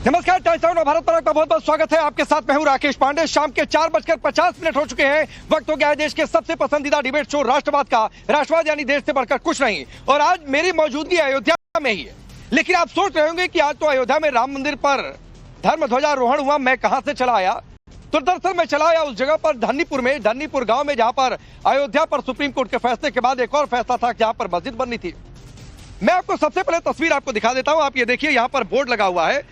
नमस्कार, times of Bharat पर आपका बहुत बहुत स्वागत है। आपके साथ मैं हूं राकेश पांडे। शाम के 4:50 हो चुके हैं। वक्त हो गया है देश के सबसे पसंदीदा डिबेट शो राष्ट्रवाद का। राष्ट्रवाद यानी देश से बढ़कर कुछ नहीं। और आज मेरी मौजूदगी अयोध्या में ही है। लेकिन आप सोच रहे होंगे कि आज तो अयोध्या में राम मंदिर पर धर्म ध्वजारोहण हुआ, मैं कहां से चला आया? तो दरअसल मैं चला आया उस जगह पर धन्नीपुर गांव में, जहां पर अयोध्या पर सुप्रीम कोर्ट के फैसले के बाद एक और फैसला था, जहां पर मस्जिद बननी थी। मैं आपको सबसे पहले तस्वीर आपको दिखा देता हूं। आप ये देखिए, यहाँ पर बोर्ड लगा हुआ है।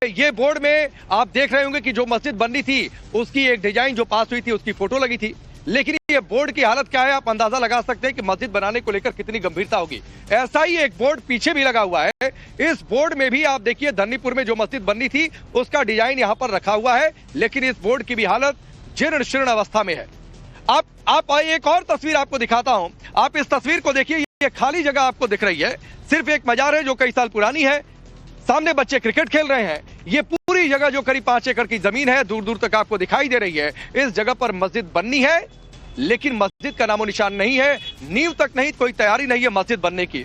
ये बोर्ड में आप देख रहे होंगे कि जो मस्जिद बननी थी उसकी एक डिजाइन जो पास हुई थी उसकी फोटो लगी थी। लेकिन ये बोर्ड की हालत क्या है, आप अंदाजा लगा सकते हैं कि मस्जिद बनाने को लेकर कितनी गंभीरता होगी। ऐसा ही एक बोर्ड पीछे भी लगा हुआ है। इस बोर्ड में भी आप देखिए, धन्नीपुर में जो मस्जिद बननी थी उसका डिजाइन यहाँ पर रखा हुआ है, लेकिन इस बोर्ड की भी हालत जीर्ण शीर्ण अवस्था में है। आप एक और तस्वीर आपको दिखाता हूं। आप इस तस्वीर को देखिए, ये खाली जगह आपको दिख रही है, सिर्फ एक मजार है जो कई साल पुरानी है। सामने बच्चे क्रिकेट खेल रहे हैं। ये पूरी जगह जो करीब 5 एकड़ की जमीन है, दूर दूर तक आपको दिखाई दे रही है। इस जगह पर मस्जिद बननी है, लेकिन मस्जिद का नामो निशान नहीं है, नींव तक नहीं, कोई तैयारी नहीं है मस्जिद बनने की।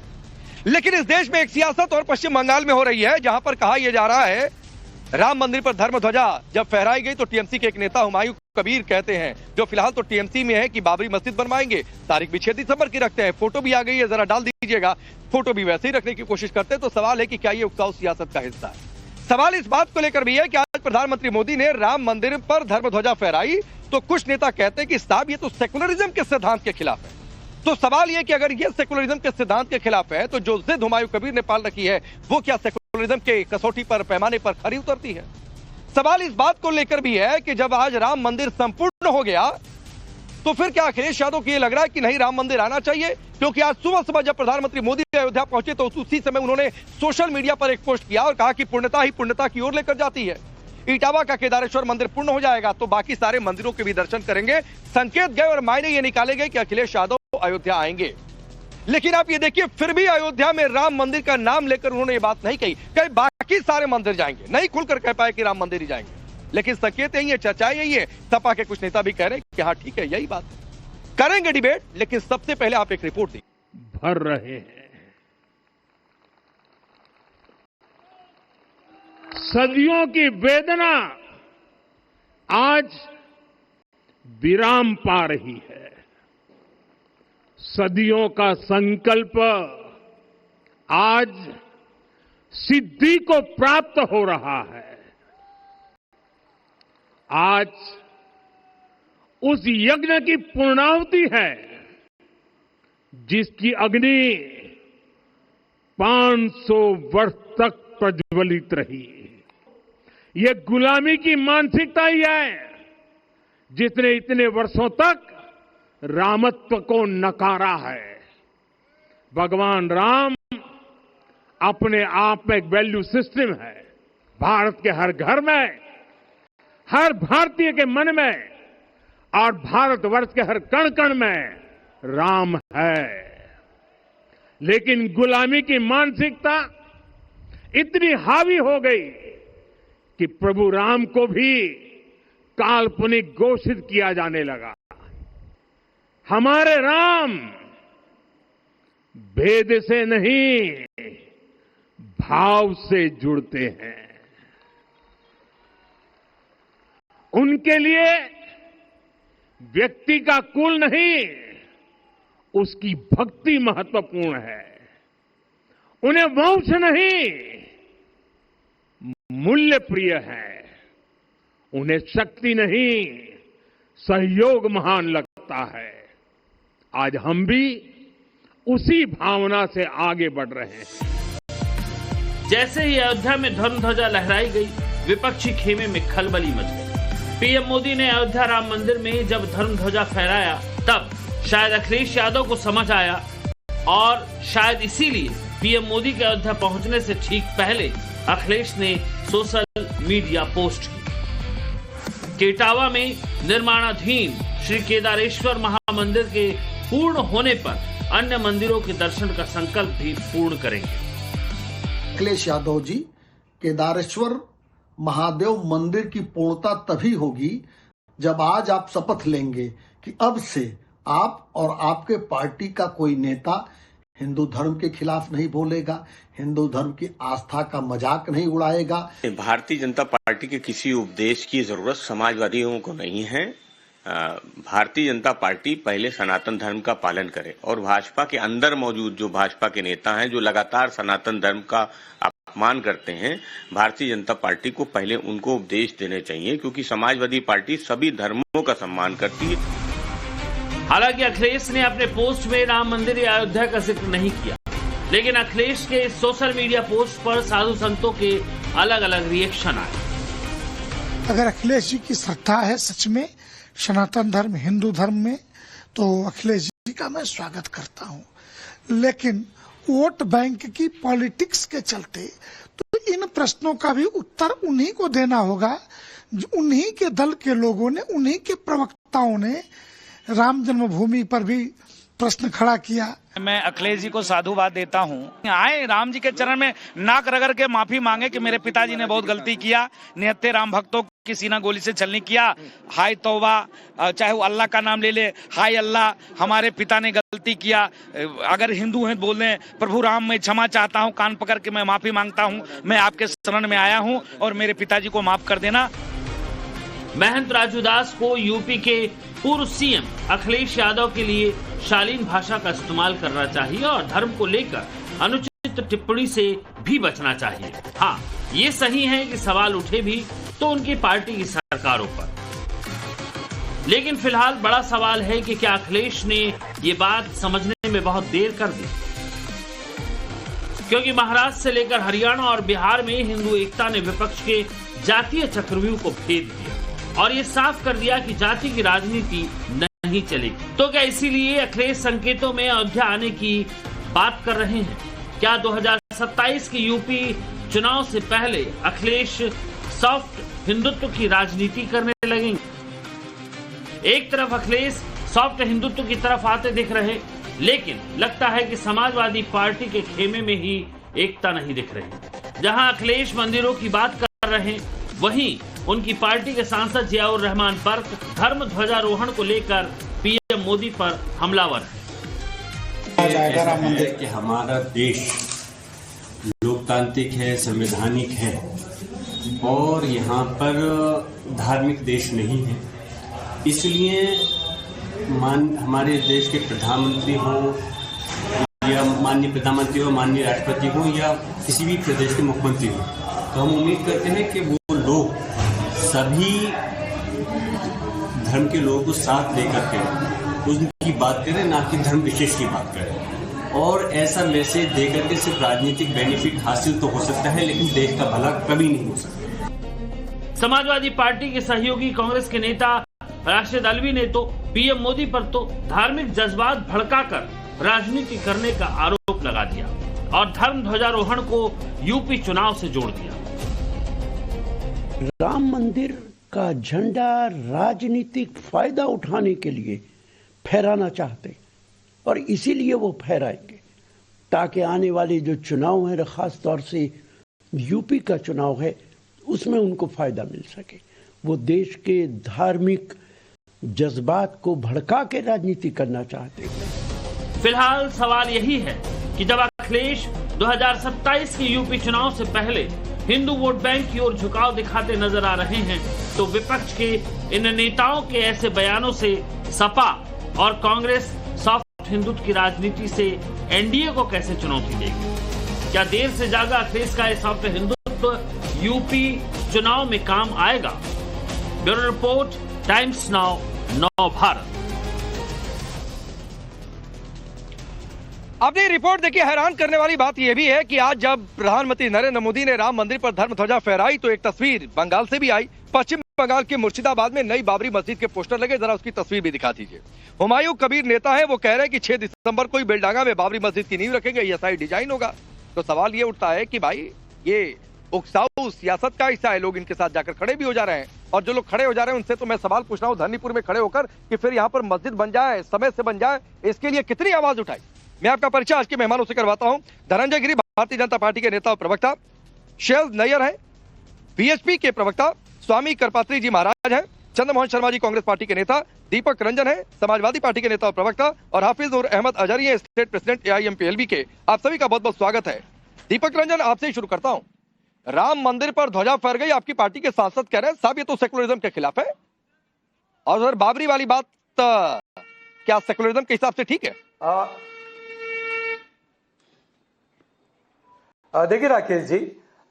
लेकिन इस देश में एक सियासत और पश्चिम बंगाल में हो रही है, जहां पर कहा यह जा रहा है राम मंदिर पर धर्म ध्वजा जब फहराई गई तो टीएमसी के एक नेता हुमायूं कबीर कहते हैं, जो फिलहाल तो टीएमसी में है, कि बाबरी मस्जिद बनवाएंगे। तारीख भी 6 दिसंबर की रखते हैं। फोटो भी आ गई है, जरा डाल दीजिएगा। फोटो भी वैसे ही रखने की कोशिश करते हैं। तो सवाल है कि क्या ये उकसाऊ सियासत का हिस्सा है? सवाल इस बात को लेकर भी है कि आज प्रधानमंत्री मोदी ने राम मंदिर पर धर्म ध्वजा फहराई तो कुछ नेता कहते हैं कि साहब ये तो सेकुलरिज्म के सिद्धांत के खिलाफ है। तो सवाल यह कि अगर ये सेकुलरिज्म के सिद्धांत के खिलाफ है तो जो जिद हुमायूं कबीर ने पाल रखी है वो क्या सेकुलरिज्म के कसौटी पर, पैमाने पर खरी उतरती है? सवाल इस बात को लेकर भी है कि जब आज राम मंदिर संपूर्ण हो गया तो फिर क्या अखिलेश यादव को यह लग रहा है कि नहीं, राम मंदिर आना चाहिए? क्योंकि आज सुबह जब प्रधानमंत्री मोदी अयोध्या पहुंचे तो उसी समय उन्होंने सोशल मीडिया पर एक पोस्ट किया और कहा कि पूर्णता ही पूर्णता की ओर लेकर जाती है। इटावा का केदारेश्वर मंदिर पूर्ण हो जाएगा तो बाकी सारे मंदिरों के भी दर्शन करेंगे। संकेत गए और मायने ये निकाले गए कि अखिलेश यादव अयोध्या आएंगे। लेकिन आप ये देखिए, फिर भी अयोध्या में राम मंदिर का नाम लेकर उन्होंने ये बात नहीं कही। कहीं बाकी सारे मंदिर जाएंगे, नहीं खुलकर कह पाए कि राम मंदिर ही जाएंगे। लेकिन संकेत यही है, चर्चा यही है। सपा के कुछ नेता भी कह रहे हैं कि हाँ ठीक है, यही बात है, करेंगे डिबेट। लेकिन सबसे पहले आप एक रिपोर्ट दी। भर रहे हैं सदियों की वेदना आज विराम पा रही है। सदियों का संकल्प आज सिद्धि को प्राप्त हो रहा है। आज उस यज्ञ की पूर्णाहुति है जिसकी अग्नि 500 वर्ष तक प्रज्वलित रही। यह गुलामी की मानसिकता ही है जिसने इतने वर्षों तक रामत्व को नकारा है। भगवान राम अपने आप में एक वैल्यू सिस्टम है। भारत के हर घर में, हर भारतीय के मन में और भारतवर्ष के हर कण कण में राम है। लेकिन गुलामी की मानसिकता इतनी हावी हो गई कि प्रभु राम को भी काल्पनिक घोषित किया जाने लगा। हमारे राम भेद से नहीं, भाव से जुड़ते हैं। उनके लिए व्यक्ति का कुल नहीं, उसकी भक्ति महत्वपूर्ण है। उन्हें वंश नहीं, मूल्य प्रिय है। उन्हें शक्ति नहीं, सहयोग महान लगता है। आज हम भी उसी भावना से आगे बढ़ रहे हैं। जैसे ही अयोध्या में धर्म ध्वजा लहराई गई, विपक्षी खेमे में खलबली मच गई। पीएम मोदी ने अयोध्या राम मंदिर में जब धर्म ध्वजा फहराया तब शायद अखिलेश यादव को समझ आया और शायद इसीलिए पीएम मोदी के अयोध्या पहुंचने से ठीक पहले अखिलेश ने सोशल मीडिया पोस्ट की। इटावा में निर्माणाधीन श्री केदारेश्वर महामंदिर के पूर्ण होने पर अन्य मंदिरों के दर्शन का संकल्प भी पूर्ण करेंगे। अखिलेश यादव जी, केदारेश्वर महादेव मंदिर की पूर्णता तभी होगी जब आज आप शपथ लेंगे कि अब से आप और आपके पार्टी का कोई नेता हिंदू धर्म के खिलाफ नहीं बोलेगा, हिंदू धर्म की आस्था का मजाक नहीं उड़ाएगा। भारतीय जनता पार्टी के किसी उपदेश की जरूरत समाजवादियों को नहीं है। भारतीय जनता पार्टी पहले सनातन धर्म का पालन करे और भाजपा के अंदर मौजूद जो भाजपा के नेता हैं जो लगातार सनातन धर्म का अपमान करते हैं, भारतीय जनता पार्टी को पहले उनको उपदेश देने चाहिए, क्योंकि समाजवादी पार्टी सभी धर्मों का सम्मान करती है। हालांकि अखिलेश ने अपने पोस्ट में राम मंदिर या अयोध्या का जिक्र नहीं किया, लेकिन अखिलेश के सोशल मीडिया पोस्ट पर साधु संतों के अलग अलग रिएक्शन आए। अगर अखिलेश जी की श्रद्धा है सच में सनातन धर्म हिंदू धर्म में, तो अखिलेश जी का मैं स्वागत करता हूं, लेकिन वोट बैंक की पॉलिटिक्स के चलते तो इन प्रश्नों का भी उत्तर उन्हीं को देना होगा। उन्हीं के दल के लोगों ने, उन्हीं के प्रवक्ताओं ने राम जन्मभूमि पर भी प्रश्न खड़ा किया। मैं अखिलेश जी को साधुवाद देता हूँ। आए राम जी के चरण में नाक रगड़ के माफी मांगे कि मेरे पिताजी ने बहुत गलती किया, निहत्थे राम भक्तों की सीना गोली से छलनी किया। हाय तौबा, चाहे वो अल्लाह का नाम ले ले, हाय अल्लाह हमारे पिता ने गलती किया। अगर हिंदू हैं बोल रहे प्रभु राम मैं क्षमा चाहता हूँ, कान पकड़ के मैं माफी मांगता हूँ, मैं आपके शरण में आया हूँ और मेरे पिताजी को माफ कर देना। महंत राजू दास को यूपी के पूर्व सीएम अखिलेश यादव के लिए शालीन भाषा का इस्तेमाल करना चाहिए और धर्म को लेकर अनुचित टिप्पणी से भी बचना चाहिए। हाँ, ये सही है कि सवाल उठे भी तो उनकी पार्टी की सरकारों पर, लेकिन फिलहाल बड़ा सवाल है कि क्या अखिलेश ने ये बात समझने में बहुत देर कर दी, क्योंकि महाराष्ट्र से लेकर हरियाणा और बिहार में हिंदू एकता ने विपक्ष के जातीय चक्रव्यूह को भेद दिया और ये साफ कर दिया कि जाति की राजनीति नहीं चलेगी। तो क्या इसीलिए अखिलेश संकेतों में अयोध्या आने की बात कर रहे हैं? क्या 2027 के यूपी चुनाव से पहले अखिलेश सॉफ्ट हिंदुत्व की राजनीति करने लगेंगे? एक तरफ अखिलेश सॉफ्ट हिंदुत्व की तरफ आते दिख रहे, लेकिन लगता है कि समाजवादी पार्टी के खेमे में ही एकता नहीं दिख रही। जहां अखिलेश मंदिरों की बात कर रहे हैं, वहीं उनकी पार्टी के सांसद जियाउर रहमान बर्क धर्म ध्वजारोहण को लेकर पीएम मोदी पर हमलावर है कि हमारा देश लोकतांत्रिक है, संवैधानिक है और यहाँ पर धार्मिक देश नहीं है। इसलिए हमारे देश के प्रधानमंत्री हो या माननीय प्रधानमंत्री हो, माननीय राष्ट्रपति हो या किसी भी प्रदेश के मुख्यमंत्री हो, तो हम उम्मीद करते हैं कि वो लोग सभी धर्म के लोगों को साथ लेकर के उनकी बात करें, ना कि धर्म विशेष की बात करें। और ऐसा मैसेज देकर के सिर्फ राजनीतिक बेनिफिट हासिल तो हो सकता है, लेकिन देश का भला कभी नहीं हो सकता। समाजवादी पार्टी के सहयोगी कांग्रेस के नेता राशिद अल्वी ने तो पीएम मोदी पर तो धार्मिक जज्बात भड़काकर राजनीति करने का आरोप लगा दिया और धर्म ध्वजारोहण को यूपी चुनाव से जोड़ दिया। राम मंदिर का झंडा राजनीतिक फायदा उठाने के लिए फहराना चाहते और इसीलिए वो फहराएंगे ताकि आने वाले जो चुनाव है, खास तौर से यूपी का चुनाव है, उसमें उनको फायदा मिल सके। वो देश के धार्मिक जज्बात को भड़का के राजनीति करना चाहते हैं। फिलहाल सवाल यही है कि जब अखिलेश 2027 के यूपी चुनाव से पहले हिंदू वोट बैंक की ओर झुकाव दिखाते नजर आ रहे हैं, तो विपक्ष के इन नेताओं के ऐसे बयानों से सपा और कांग्रेस सॉफ्ट हिंदुत्व की राजनीति से एनडीए को कैसे चुनौती देगी? क्या देर से जागा अखिलेश का सॉफ्ट हिंदुत्व यूपी चुनाव में काम आएगा? ब्यूरो रिपोर्ट, टाइम्स नाउ, नव भारत। अपनी रिपोर्ट देखिए, हैरान करने वाली बात यह भी है कि आज जब प्रधानमंत्री नरेंद्र मोदी ने राम मंदिर पर धर्म ध्वजा फहराई तो एक तस्वीर बंगाल से भी आई। पश्चिम बंगाल के मुर्शिदाबाद में नई बाबरी मस्जिद के पोस्टर लगे, जरा उसकी तस्वीर भी दिखा दीजिए। हुमायूं कबीर नेता है, वो कह रहे हैं कि 6 दिसंबर को बेलडांगा में बाबरी मस्जिद की नींव रखेंगे, ऐसा डिजाइन होगा। तो सवाल ये उठता है कि भाई ये उकसाऊ सियासत का हिस्सा है, लोग इनके साथ जाकर खड़े भी हो जा रहे हैं और जो लोग खड़े हो जा रहे हैं उनसे तो मैं सवाल पूछ रहा हूँ धरनीपुर में खड़े होकर कि फिर यहाँ पर मस्जिद बन जाए, समय से बन जाए, इसके लिए कितनी आवाज उठाई। मैं आपका परिचय आज के मेहमानों से करवाता हूं। धनंजय गिरी भारतीय जनता पार्टी के नेता और प्रवक्ता, शैल नैयर हैं बीएचपी के प्रवक्ता, स्वामी करपात्री जी महाराज हैं चंद्रमोहन शर्मा जी कांग्रेस पार्टी के नेता, दीपक रंजन है समाजवादी पार्टी के नेता और प्रवक्ता, और हाफिज और अहमद अजहरी है स्टेट प्रेसिडेंट AIMPLB के। आप सभी का बहुत बहुत स्वागत है। दीपक रंजन, आपसे ही शुरू करता हूं। राम मंदिर पर ध्वजा फहर गई, आपकी पार्टी के सांसद कह रहे हैं साहब ये तो सेकुलरिज्म के खिलाफ है। और उधर बाबरी वाली बात क्या सेकुलरिज्म के हिसाब से ठीक है? देखिए राकेश जी,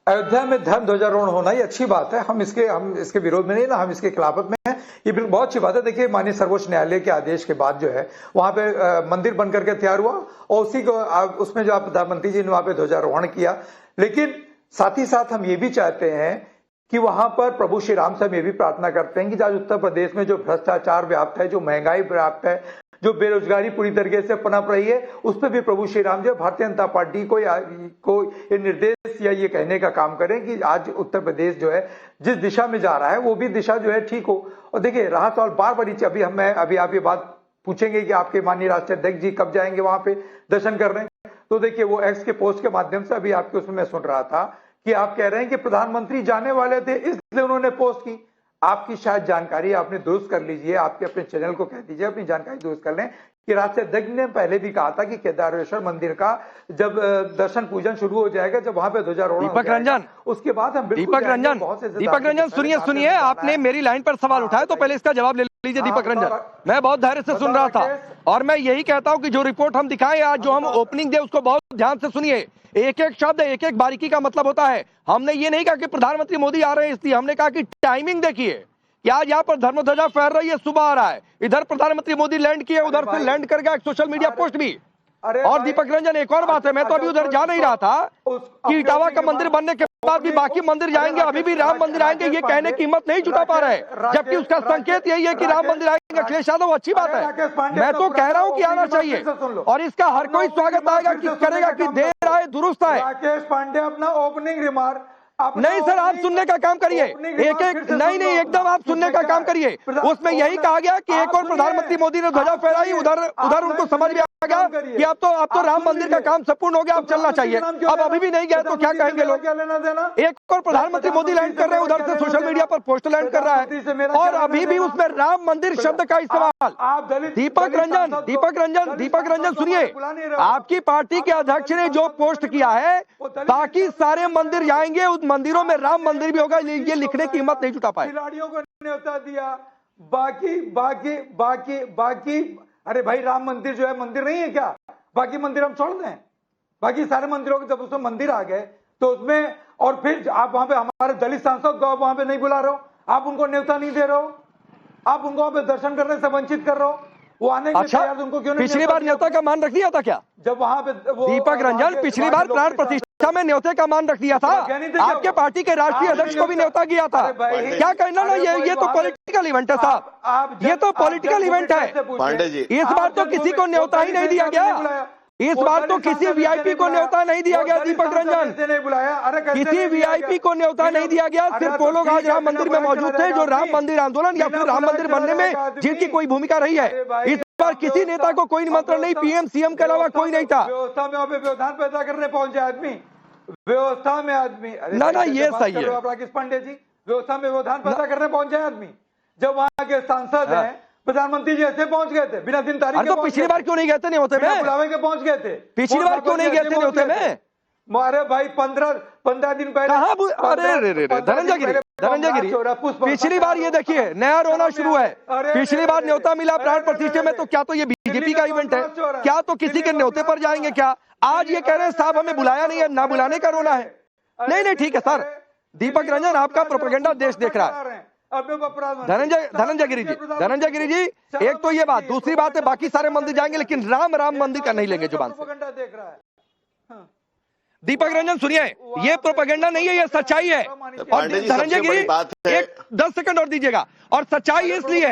अयोध्या में धर्म ध्वजारोहण होना ही अच्छी बात है। हम इसके विरोध में नहीं ना, हम इसके खिलाफत में हैं। ये बिल्कुल बहुत अच्छी बात है। देखिए माननीय सर्वोच्च न्यायालय के आदेश के बाद जो है वहां पे मंदिर बन करके तैयार हुआ और उसी को उसमें जो प्रधानमंत्री जी ने वहां पे ध्वजारोहण किया। लेकिन साथ ही साथ हम ये भी चाहते हैं कि वहां पर प्रभु श्री राम से हम ये भी प्रार्थना करते हैं कि आज उत्तर प्रदेश में जो भ्रष्टाचार व्याप्त है, जो महंगाई व्याप्त है, जो बेरोजगारी पूरी तरीके से पनप रही है, उस पर भी प्रभु श्री राम जो भारतीय जनता पार्टी को ये निर्देश या ये कहने का काम करें कि आज उत्तर प्रदेश जो है जिस दिशा में जा रहा है वो भी दिशा जो है ठीक हो। और देखिए रहा सवाल बार अभी आप ये बात पूछेंगे कि आपके माननीय राष्ट्रीय अध्यक्ष जी कब जाएंगे वहां पे दर्शन करने, तो देखिए वो एक्स के पोस्ट के माध्यम से अभी आपके उसमें मैं सुन रहा था कि आप कह रहे हैं कि प्रधानमंत्री जाने वाले थे इसलिए उन्होंने पोस्ट की। आपकी शायद जानकारी आपने दुरुस्त कर लीजिए, आपके अपने चैनल को कह दीजिए अपनी जानकारी दुरुस्त कर लें कि राष्ट्रीय अध्यक्ष ने पहले भी कहा था कि केदारेश्वर मंदिर का जब दर्शन पूजन शुरू हो जाएगा, जब वहां पे ध्वजारोहण दीपक रंजन, उसके बाद हम दीपक रंजन सुनिए आपने मेरी लाइन पर सवाल उठाया तो पहले इसका जवाब ले लीजिए। दीपक रंजन, मैं बहुत धैर्य से सुन रहा था और मैं यही कहता हूं कि जो रिपोर्ट हम दिखाएं आज, जो हम ओपनिंग दे उसको बहुत ध्यान से सुनिए। एक एक शब्द, एक एक बारीकी का मतलब होता है। हमने ये नहीं कहा कि प्रधानमंत्री मोदी आ रहे हैं इसलिए, हमने कहा कि टाइमिंग देखिए कि आज यहाँ पर धर्म ध्वजा फहर रही है, सुबह आ रहा है, इधर प्रधानमंत्री मोदी लैंड किए, उधर से लैंड कर गया, एक सोशल मीडिया पोस्ट भी। और दीपक रंजन एक और बात है, मैं तो अभी उधर जा नहीं रहा था कि इटावा का मंदिर बनने के बाद भी बाकी मंदिर जाएंगे, अभी भी राम मंदिर आएंगे, ये कहने की हिम्मत नहीं जुटा पा रहे, जबकि उसका संकेत यही है कि राम मंदिर आएंगे। अखिलेश यादव अच्छी बात है, मैं तो कह रहा हूं कि आना चाहिए और इसका हर कोई स्वागत आएगा कि करेगा कि देर आए दुरुस्त आए। राकेश पांडे अपना ओपनिंग रिमार्क नहीं सर, आप सुनने का काम करिए, एक एक नहीं एकदम आप सुनने का काम करिए। उसमें यही कहा गया कि एक और प्रधानमंत्री मोदी ने ध्वजा फहराई, उधर उनको समझ में आ गया कि अब तो राम मंदिर का काम संपूर्ण हो गया, अब चलना चाहिए। अब अभी भी नहीं गया तो क्या कहेंगे लोग? एक और प्रधानमंत्री मोदी लैंड कर रहे हैं, उधर से सोशल मीडिया पर पोस्ट लैंड कर रहा है और अभी भी उसमें राम मंदिर शब्द का इस्तेमाल। दीपक रंजन सुनिए, आपकी पार्टी के अध्यक्ष ने जो पोस्ट किया है बाकी सारे मंदिर जाएंगे, उस मंदिरों में राम मंदिर भी होगा, ये लिखने की हिम्मत नहीं जुटा पाए। खिलाड़ियों को न्योता दिया, बाकी अरे भाई राम मंदिर जो है मंदिर नहीं है क्या? बाकी मंदिर हम छोड़ दें? बाकी सारे मंदिरों के जब उसमें मंदिर आ गए तो उसमें, और फिर आप वहां पे हमारे दलित सांसद को आप वहां पे नहीं बुला रहे हो, आप उनको न्योता नहीं दे रहे हो, आप उनको वहां पे दर्शन करने से वंचित कर रहे हो, वो आने के अच्छा, उनको क्यों नहीं? पिछली बार न्योता का मान रख दिया था क्या जब वहां पे दीपक रंजन? पिछली बार प्राण प्रतिष्ठा में न्योते का मान रख दिया था, आपके पार्टी के राष्ट्रीय अध्यक्ष को भी न्योता किया था। क्या कहना ना, ये तो पॉलिटिकल इवेंट है साहब, ये तो पॉलिटिकल इवेंट है। पांडे जी, इस बार तो किसी को न्योता ही नहीं दिया गया, इस बार तो किसी वीआईपी को न्योता नहीं दिया गया। दीपक रंजन, किसी वीआईपी को न्योता नहीं दिया गया, सिर्फ वो लोग आज राम मंदिर में मौजूद थे जो राम मंदिर आंदोलन या फिर राम मंदिर बनने में जिनकी कोई भूमिका रही है। इस बार किसी नेता को कोई निमंत्रण नहीं, पीएम सीएम के अलावा कोई नहीं था। व्यवस्था में व्यवधान पैदा करने पहुंचे आदमी, व्यवस्था में आदमी ना ये सही है राकेश पांडे जी, व्यवस्था में व्यवधान पैदा करने पहुंचे आदमी। जब वहां के सांसद हैं, प्रधानमंत्री जी ऐसे पहुंच गए थे बिना दिन तारीख के। तो पिछली बार क्यों नहीं गए थे न्योते में? बुलावे के पहुंच गए थे। पिछली बार क्यों नहीं गए थे न्योते में? अरे भाई 15 दिन पहले कहाँ? अरे धनंजय गिरी, पिछली बार ये देखिए नया रोना शुरू है। पिछली बार न्योता मिला प्राण प्रतिष्ठा में, तो क्या तो ये बीजेपी का इवेंट है क्या? तो किसी के न्योते पर जाएंगे क्या? आज ये कह रहे हैं साहब हमें बुलाया नहीं है, ना बुलाने का रोना है। नहीं ठीक है सर, दीपक रंजन आपका प्रोपेगेंडा देश देख रहा है। धनंजय गिरी जी, एक तो ये बात, दूसरी बात है बाकी सारे मंदिर जाएंगे लेकिन राम मंदिर का नहीं लेंगे जुबान से। दीपक रंजन सुनिए, ये प्रोपेगेंडा नहीं है, ये सच्चाई है। और धनंजय गिरी एक 10 सेकंड और दीजिएगा। और सच्चाई इसलिए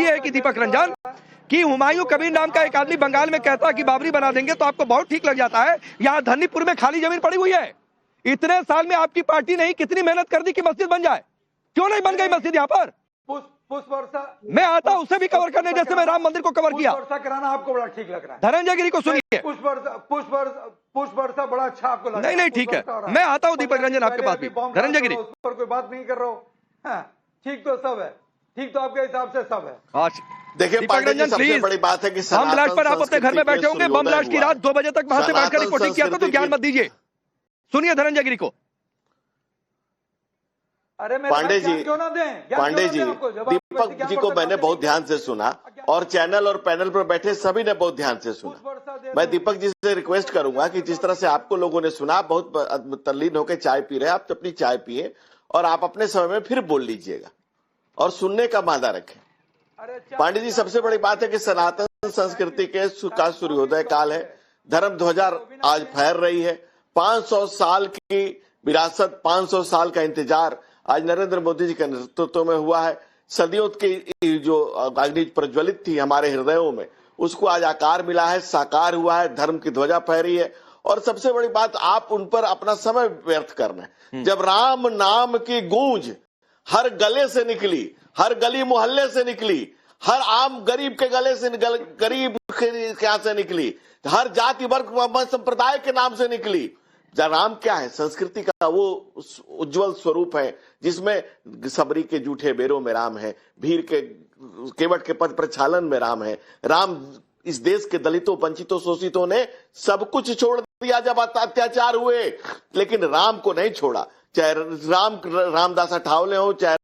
है कि दीपक रंजन कि हुमायूं कबीर नाम का एक आदमी बंगाल में कहता कि बाबरी बना देंगे तो आपको बहुत ठीक लग जाता है। यहाँ धन्नीपुर में खाली जमीन पड़ी हुई है, इतने साल में आपकी पार्टी ने कितनी मेहनत कर दी कि मस्जिद बन जाए, क्यों नहीं बन गई मस्जिद यहाँ पर? मैं आता हूं उसे भी कवर करने, जैसे मैं राम मंदिर को कवर किया। कराना आपको बड़ा ठीक लग रहा है। धनंजय गिरी को सुनिए, पुष्प वर्षा बड़ा अच्छा आपको लग रहा है। नहीं ठीक है, मैं आता हूं दीपक रंजन आपके पास भी। धनंजय गिरी पर कोई बात नहीं कर रहा हो, हाँ, ठीक तो सब है, ठीक तो आपके हिसाब से सब है। आज देखिए दीपक पांडे जी, रंजन, सबसे प्लीज। बड़ी बात है कि हम ब्लास्ट पर आप अपने घर में बैठे होंगे, बम ब्लास्ट की रात 2 बजे तक वहां से बैठकर सनातन रिपोर्टिंग किया था, तो संस्कृति ज्ञान की- मत दीजिए। सुनिए धनंजय गिरी को। अरे मेरे पांडे भाई, जी, ज्ञान क्यों ना दें? ज्ञान पांडे क्यों ना जी, दें आपको? जब आप दीपक व्यक्ति जी ज्ञान को बढ़ता मैंने है, बहुत ध्यान से सुना और चैनल और पैनल पर बैठे सभी ने बहुत ध्यान से सुना। मैं दीपक जी से रिक्वेस्ट करूंगा कि जिस तरह से आपको लोगों ने सुना, बहुत तल्लीन होकर चाय पी रहे हैं, आप अपनी चाय पिए और आप अपने समय में फिर बोल लीजिएगा और सुनने का मादा रखें। पांडे जी, सबसे बड़ी बात है कि सनातन संस्कृति के का सूर्योदय काल है। धर्म ध्वजा आज फहर रही है। 500 साल की विरासत, 500 साल का इंतजार आज नरेंद्र मोदी जी के नेतृत्व में हुआ है। सदियों की जो अग्नि प्रज्वलित थी हमारे हृदयों में, उसको आज आकार मिला है, साकार हुआ है, धर्म की ध्वजा फहरी है। और सबसे बड़ी बात, आप उन पर अपना समय व्यर्थ करना है। जब राम नाम की गूंज हर गले से निकली, हर गली मोहल्ले से निकली, हर आम गरीब के गले से गरीब के यहाँ से निकली, हर जाति वर्ग संप्रदाय के नाम से निकली। राम क्या है? संस्कृति का वो उज्जवल स्वरूप है जिसमें सबरी के जूठे बेरों में राम है, भीड़ के केवट के पद प्रक्षालन में राम है। राम इस देश के दलितों, वंचितों, शोषितों ने सब कुछ छोड़ दिया जब अत्याचार हुए, लेकिन राम को नहीं छोड़ा। चाहे रामदास अठावले हो, चाहे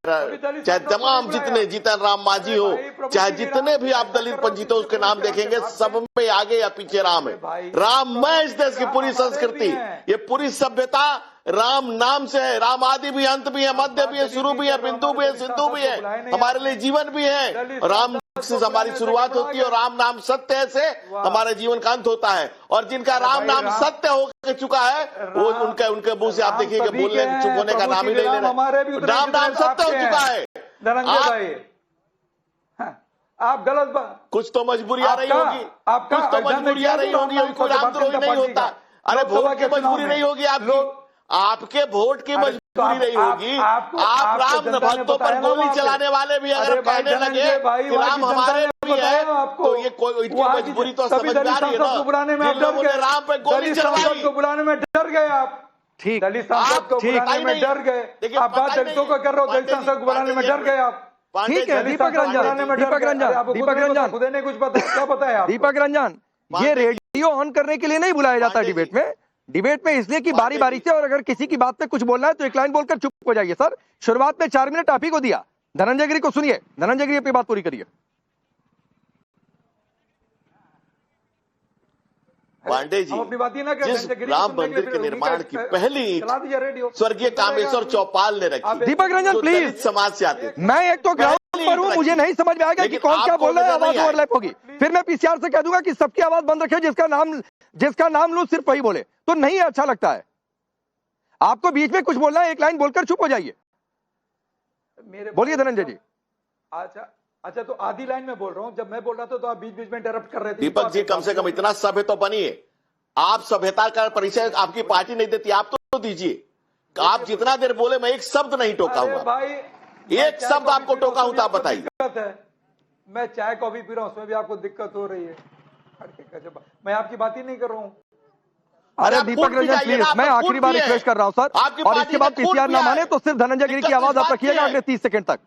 तमाम जितने राम मांझी हो, चाहे जितने भी आप दलित वंचित हो, उसके नाम देखेंगे, सब में आगे या पीछे राम है। राम मैं इस देश की पूरी संस्कृति, ये पूरी सभ्यता राम नाम से है। राम आदि भी, अंत भी है, मध्य भी है, शुरू भी है, बिंदु भी है, सिंधु भी है, हमारे लिए जीवन भी है। राम से हमारी शुरुआत होती है और राम नाम सत्य है से हमारे जीवन का अंत होता है। और जिनका राम नाम सत्य हो चुका है, वो उनके मुंह से आप देखिए कि बोलने चुप होने का नाम ही नहीं ले रहे। राम नाम सत्य हो चुका है। धनंजय भाई, आप गलत कुछ तो मजबूरी आ रही होगी, कुछ तो मजबूरी आ रही होगी, कोई रामद्रोही नहीं होता। अरे वोट की मजबूरी नहीं होगी आपके वोट की मजबूरी नहीं होगी। आप राम भक्तों पर गोली चलाने वाले भी अगर कहने लगे कि राम हमारे भी है, तो ये कोई इनकी मजबूरी तो समझ में आ रही है ना। जिन लोगों ने राम पे गोली चलवाई को बुलाने में डर गए आप। ठीक, दलित सांसद को बुलाने में डर गए। आप बात दलितों को कर रहे हो, दलित सांसद को बुलाने में डर गए आप। ठीक है दीपक रंजन, दीपक रंजन, खुद नहीं कुछ पता, क्या पता है आपको? दीपक रंजन, ये रेडियो ऑन करने के लिए नहीं बुलाया जाता डिबेट में। डिबेट में इसलिए कि बारी बारी से, और अगर किसी की बात पे कुछ बोलना है तो एक लाइन बोलकर चुप हो जाइए। सर, शुरुआत में 4 मिनट आप ही को दिया। धनंजय गिरी को सुनिए। धनंजय गिरी अपनी बात पूरी करिए। पांडे जी, अपनी बात ही ना करें। जिस राम मंदिर के निर्माण की पहली स्वर्गीय कामेश्वर चौपाल ने रखी, दीपक रंजन प्लीज, समाज से आते थे। मैं एक तो ग्राउंड पर हूं, मुझे नहीं समझ में आएगा कि कौन क्या बोल रहा है, आवाज ओवरलैप होगी। फिर मैं पीसीआर से कह दूंगा कि सबकी आवाज बंद रखे, जिसका नाम लूं सिर्फ वही बोले, तो नहीं अच्छा लगता है। आपको बीच में कुछ बोलना है, एक लाइन बोलकर चुप हो जाइए। बोलिए धनंजय जी। अच्छा, तो आधी लाइन में बोल रहा हूं, जब मैं बोल रहा था तो आप बीच बीच में इंटरप्ट कर रहे थे। दीपक जी, कम से कम इतना सभ्य तो बनिए। आप सभ्यता का परिचय आपकी पार्टी नहीं देती, आप तो दीजिए। आप जितना देर बोले, मैं एक शब्द नहीं टोका हूं भाई, एक शब्द आपको टोका हूं तो आप बताइए। मैं चाय कॉफी पी रहा हूं, उसमें भी आपको दिक्कत हो रही है। मैं आपकी बात ही नहीं कर रहा हूं। अरे दीपक रंजन प्लीज, मैं आखिरी बार रिक्वेस्ट कर रहा हूं सर, और इसके बाद पीसीआर ना माने तो सिर्फ धनंजय गिरी की आवाज आप रखिएगा अगले 30 सेकंड तक।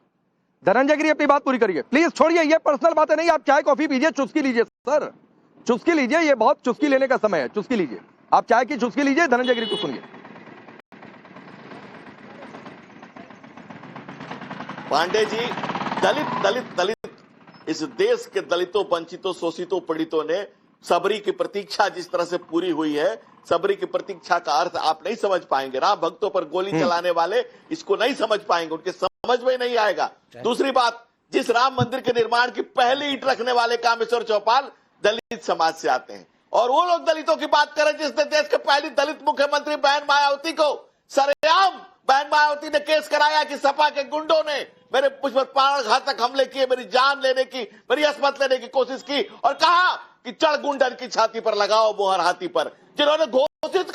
धनंजय गिरी अपनी बात पूरी करिए प्लीज। छोड़िए, ये पर्सनल बातें नहीं, आप चाय कॉफी पीजिए, चुस्की लीजिए सर, चुस्की लीजिए। ये बहुत चुस्की लेने का समय है, चुस्की लीजिए। आप चाय की चुस्की लीजिए। धनंजय गिरी को सुनिए। पांडे जी, दलित इस देश के दलितों, वंचितों, शोषितों, पीड़ितों ने सबरी की प्रतीक्षा जिस तरह से पूरी हुई है, सबरी की प्रतीक्षा का अर्थ आप नहीं समझ पाएंगे। राम भक्तों पर गोली चलाने वाले इसको नहीं समझ पाएंगे, उनके समझ में नहीं आएगा। दूसरी बात, जिस राम मंदिर के निर्माण की पहली ईंट रखने वाले कामेश्वर चौपाल दलित समाज से आते हैं, और वो लोग दलितों की बात करें जिसने देश के पहली दलित मुख्यमंत्री बहन मायावती को सरेआम, बहन मायावती ने केस कराया कि सपा के गुंडों ने मेरे मुझ पर प्राणघातक हमले किए, मेरी जान लेने की, मेरी अस्मत लेने की कोशिश की, और कहा कि चढ़ गुंडन की छाती पर लगाओ मोहर हाथी पर। जिन्होंने घोषित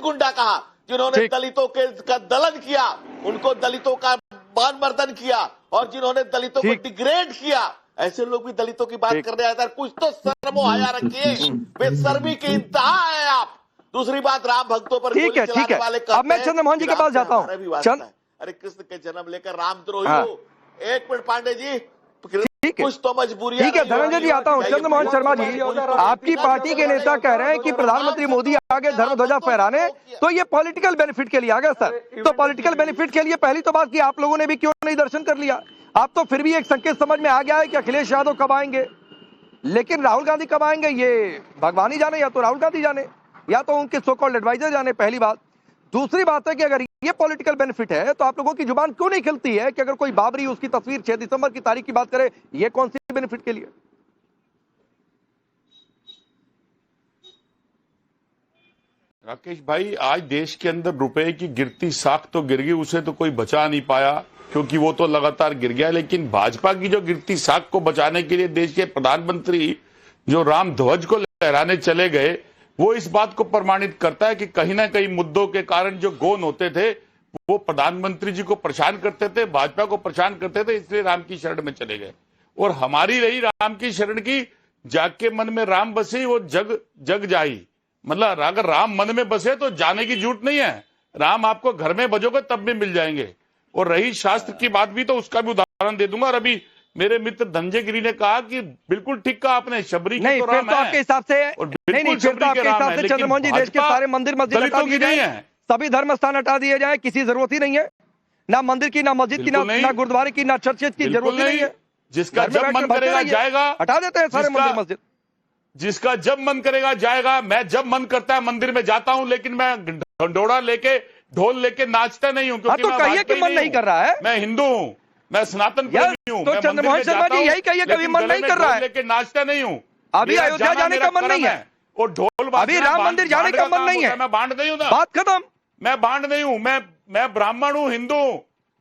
गुंडा कहा, जिन्होंने दलितों का दलन किया, उनको दलितों का मान मर्दन किया, और जिन्होंने दलितों को डिग्रेड किया, ऐसे लोग भी दलितों की बात करने आए थे। कुछ तो शर्मो हया रखिए, बेशर्मी की इंतहा है आप। दूसरी बात, राम भक्तों पर ठीक है। अब मैं चंद्रमोहन जी के पास जाता हूँ। अरे कृष्ण के जन्म लेकर रामद्रोही हो। एक मिनट पांडे जी, कुछ तो मजबूरी। ठीक है धनंजय जी, आता हूं। चंद्रमोहन शर्मा जी, आपकी पार्टी के नेता कह रहे हैं कि प्रधानमंत्री मोदी आगे धर्म ध्वजा फहराने, तो ये पॉलिटिकल बेनिफिट के लिए आ गया सर। तो पॉलिटिकल बेनिफिट के लिए पहली तो बात की आप लोगों ने भी क्यों नहीं दर्शन कर लिया? आप तो फिर भी एक संकेत समझ में आ गया है कि अखिलेश यादव कब आएंगे, लेकिन राहुल गांधी कब आएंगे ये भगवान ही जाने, या तो राहुल गांधी जाने या तो उनके सो कॉल्ड एडवाइजर जाने, पहली बात। दूसरी बात है कि अगर ये पॉलिटिकल बेनिफिट है तो आप लोगों की जुबान क्यों नहीं खिलती है कि अगर कोई बाबरी उसकी तस्वीर 6 दिसंबर की तारीख की बात करे, ये कौन सी बेनिफिट के लिए? राकेश भाई, आज देश के अंदर रुपए की गिरती साख तो गिर गई, उसे तो कोई बचा नहीं पाया क्योंकि वो तो लगातार गिर गया। लेकिन भाजपा की जो गिरती साख को बचाने के लिए देश के प्रधानमंत्री जो राम ध्वज को लहराने चले गए, वो इस बात को प्रमाणित करता है कि कहीं ना कहीं मुद्दों के कारण जो गौन होते थे वो प्रधानमंत्री जी को परेशान करते थे, भाजपा को परेशान करते थे, इसलिए राम की शरण में चले गए। और हमारी रही राम की शरण की, जाग के मन में राम बसे वो जग जग जाई। मतलब अगर राम मन में बसे तो जाने की जरूरत नहीं है, राम आपको घर में बजोगे तब भी मिल जाएंगे। और रही शास्त्र की बात भी, तो उसका भी उदाहरण दे दूंगा। और अभी मेरे मित्र धनंजय गिरी ने कहा कि बिल्कुल ठीक कहा आपने, शबरी के तो राम है। आपके हिसाब से नहीं, फिर तो आपके हिसाब से चंद्रमोहन जी देश के सारे मंदिर मस्जिद हटा दिए जाए, सभी धर्म स्थान हटा दिए जाए, किसी जरूरत ही नहीं है, ना मंदिर की, ना मस्जिद की, ना गुरुद्वारे की, ना चर्च की जरूरत नहीं है। जिसका जब मन करेगा जाएगा, हटा देते हैं सारे मंदिर मस्जिद। जिसका जब मन करेगा जाएगा। मैं जब मन करता है मंदिर में जाता हूं, लेकिन मैं ढंडोरा लेके ढोल लेके नाचता नहीं हूं, क्योंकि तो कहिए कि मन नहीं कर रहा है। मैं हिंदू हूं, मैं सनातन प्रेमी हूं। तो चंद्रमोहन शर्मा जी यही कहिए कभी मन नहीं कर रहा है, लेके नाचता नहीं हूं। अभी अयोध्या जाने का मन नहीं है, और ढोल अभी राम मंदिर जाने का मन नहीं है, मैं बांट नहीं हूं ना, बात खत्म। मैं बांट नहीं हूं, मैं ब्राह्मण हूं, हिंदू हूं,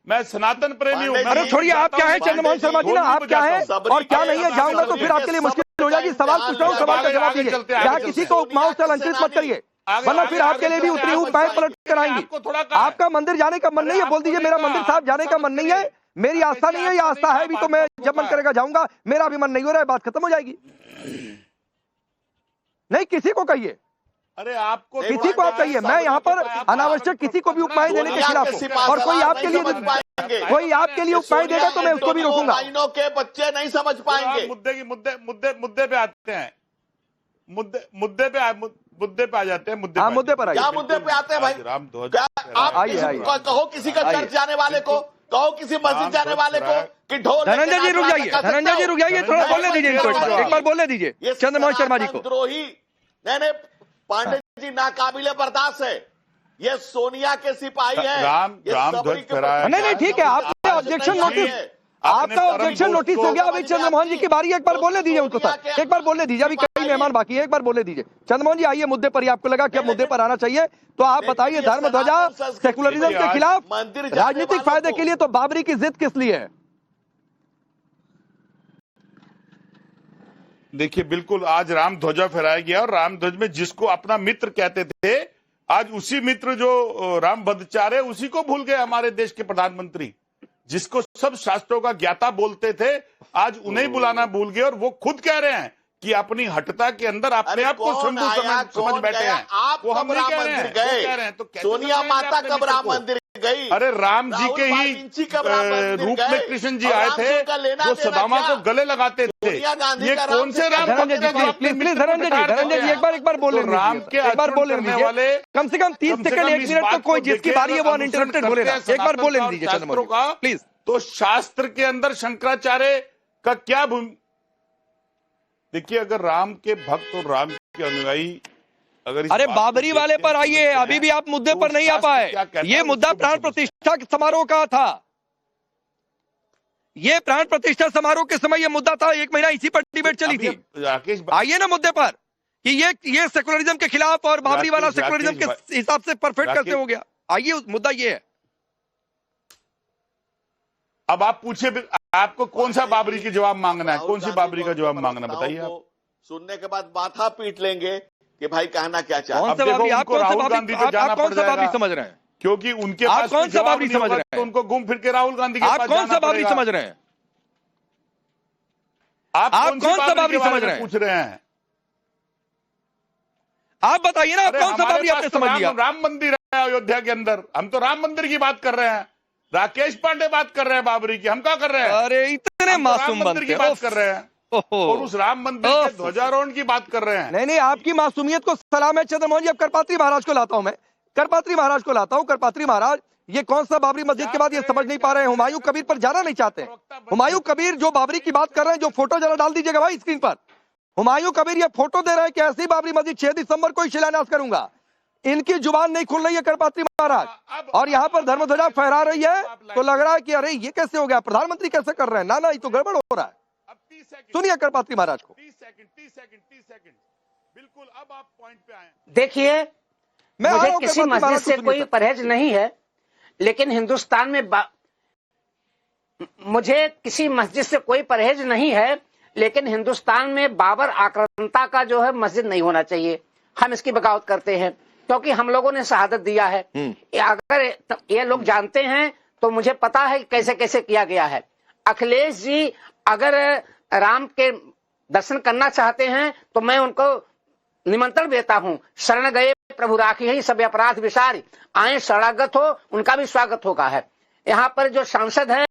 मैं सनातन प्रेमी हूं। अरे छोड़िए, आप क्या है चंद्रमोहन शर्मा जी ना, आप क्या है और क्या नहीं है, जाऊंगा तो फिर आपके लिए मुश्किल हो जाएगी। सवाल पूछ रहा हूँ, सवाल का जवाब दीजिए। क्या किसी को उपमाओं से अलंकृत मत करिए, वरना फिर आपके लिए भी उतरी हुई पैर पलट कर आएंगी। आपका मंदिर जाने का मन नहीं है, बोल दीजिए मेरा मंदिर साहब जाने का मन नहीं है, मेरी आस्था नहीं है, या आस्था है भी तो मैं जब मन करेगा जाऊंगा, मेरा भी मन नहीं हो रहा है, बात खत्म हो जाएगी। नहीं, किसी को कहिए, अरे आपको किसी को आप कहिए, मैं यहाँ पर अनावश्यक किसी को भी उपमाएं देने के खिलाफ हूँ, और कोई आपके लिए उपमाएं देगा तो मैं उसको भी रोकूंगा। के बच्चे नहीं समझ पाएंगे। मुद्दे पे आते हैं, मुद्दे पे आ जाते हैं। मुद्दे पर आते हैं भाई। राम ध्वज, आप कहो किसी का चर्च जाने वाले को, कहो किसी मस्जिद जाने वाले को कि ढोल। धनंजय जी रुक जाइए, धनंजय जी रुक जाइए, थोड़ा बोलने दीजिए इनको, एक बार बोलने दीजिए चंद्रमोहन शर्मा जी को। द्रोही नहीं, पांडे जी नाकाबिले बर्दाश्त है, ये सोनिया के सिपाही है। राम ध्वज फहराया। नहीं ठीक है, आपका ऑब्जेक्शन नोटिस, आपका ऑब्जेक्शन नोटिस हो गया। अभी चंद्रमोहन जी की बारी, एक बार बोलने दीजिए उनको सर, एक बार बोलने दीजिए, अभी कई मेहमान बाकी है, एक बार बोलने दीजिए। चंद्रमोहन जी आइए मुद्दे पर ही, आपको लगा कि अब मुद्दे पर आना चाहिए तो आप बताइए, धर्म ध्वजा सेकुलरिज्म के खिलाफ, राजनीतिक फायदे के लिए, तो बाबरी की जिद किस लिए है? देखिए, बिल्कुल आज राम ध्वजा फहराया गया, और राम ध्वज में जिसको अपना मित्र कहते थे, आज उसी मित्र जो राम भद्राचार्य, उसी को भूल गए हमारे देश के प्रधानमंत्री, जिसको सब शास्त्रों का ज्ञाता बोलते थे, आज उन्हें बुलाना भूल गए। और वो खुद कह रहे हैं कि अपनी हटता के अंदर अपने आप को समझ बैठे हैं। वो हम नहीं कह रहे हैं, तो सोनिया माता कब राम मंदिर गई? अरे राम जी के ही रूप में कृष्ण जी आए थे, वो सदामा को गले लगाते थे। ये कौन से राम? धनंजय जी एक बार बोल रहे, राम के एक बार बोल रहे वाले, कम से कम 30 सेकंड 1 मिनट तो कोई जिसकी बारी है वो अनइंटरप्टेड बोले ना, एक बार बोल दीजिए चंद्रमोहन का प्लीज। तो शास्त्र के अंदर शंकराचार्य का क्या भूमिका? देखिए, अगर राम के भक्त और राम के अनुयायी, अगर अरे बाबरी वाले पर आइए, अभी भी आप मुद्दे पर नहीं आ पाए। ये मुद्दा प्राण प्रतिष्ठा समारोह का था, ये प्राण प्रतिष्ठा समारोह के समय ये मुद्दा था, 1 महीना इसी पर डिबेट चली थी। आइए ना मुद्दे पर कि ये सेकुलरिज्म के खिलाफ और बाबरी वाला सेकुलरिज्म के हिसाब से परफेक्ट कैसे हो गया। आइए, मुद्दा ये है। अब आप पूछे, आपको कौन सा बाबरी की जवाब मांगना है, कौन सी बाबरी का जवाब मांगना, बताइए आप। सुनने के बाद माथा पीट लेंगे कि भाई कहना क्या चाहते हैं। आप राहुल गांधी पे जाना पड़ जाएगा, समझ रहे हैं, क्योंकि उनके पास कौन सा बाबरी समझ रहे हैं, तो उनको घूम फिर के राहुल गांधी के पास जाना पड़ेगा। आप कौन सा बाबरी समझ रहे हैं, आप कौन सा बाबरी समझ रहे हैं, पूछ रहे हैं आप बताइए ना, आप कौन सा बाबरी आपने समझ लिया? राम मंदिर है अयोध्या के अंदर, हम तो राम मंदिर की बात कर रहे हैं। राकेश पांडे बात कर रहे हैं बाबरी की, हम क्या कर रहे हैं? अरे इतने हम तो राम मासूम मंदिर बनते की हैं। बात कर रहे हैं और उस राम मंदिर के ध्वजारोहण की बात कर रहे हैं। नहीं नहीं, आपकी मासूमियत को सलाम है चंद्रमोहन जी। अब करपात्री महाराज को लाता हूं मैं, करपात्री महाराज को लाता हूं। करपात्री महाराज, ये कौन सा बाबरी मस्जिद के बाद ये समझ नहीं पा रहे हैं, हुमायूं कबीर पर जाना नहीं चाहते हैं। हुमायूं कबीर जो बाबरी की बात कर रहे हैं, जो फोटो जरा डाल दीजिएगा भाई स्क्रीन पर। हुमायूं कबीर ये फोटो दे रहे हैं कि ऐसी बाबरी मस्जिद 6 दिसंबर को ही शिलान्यास करूंगा। इनकी जुबान नहीं खुल रही है करपात्री महाराज, और यहाँ पर धर्म ध्वजा फहरा रही है, तो लग रहा है कि अरे ये कैसे हो गया, प्रधानमंत्री कैसे कर रहे हैं। ना ना, ये तो गड़बड़ हो रहा है। सुनिए करपात्री महाराज को। 30 सेकंड बिल्कुल। अब आप पॉइंट पे आए। देखिए, मुझे किसी मस्जिद से कोई सुनिए। परहेज नहीं है, लेकिन हिंदुस्तान में मुझे किसी मस्जिद से कोई परहेज नहीं है, लेकिन हिंदुस्तान में बाबर आक्रांता का जो है मस्जिद नहीं होना चाहिए। हम इसकी बगावत करते हैं क्योंकि हम लोगों ने शहादत दिया है। अगर ये लोग जानते हैं तो मुझे पता है कि कैसे कैसे किया गया है। अखिलेश जी अगर राम के दर्शन करना चाहते हैं तो मैं उनको निमंत्रण देता हूं। शरण गए प्रभु राखी ही सब अपराध विसार, आए शरणागत हो, उनका भी स्वागत होगा है। यहाँ पर जो सांसद हैं,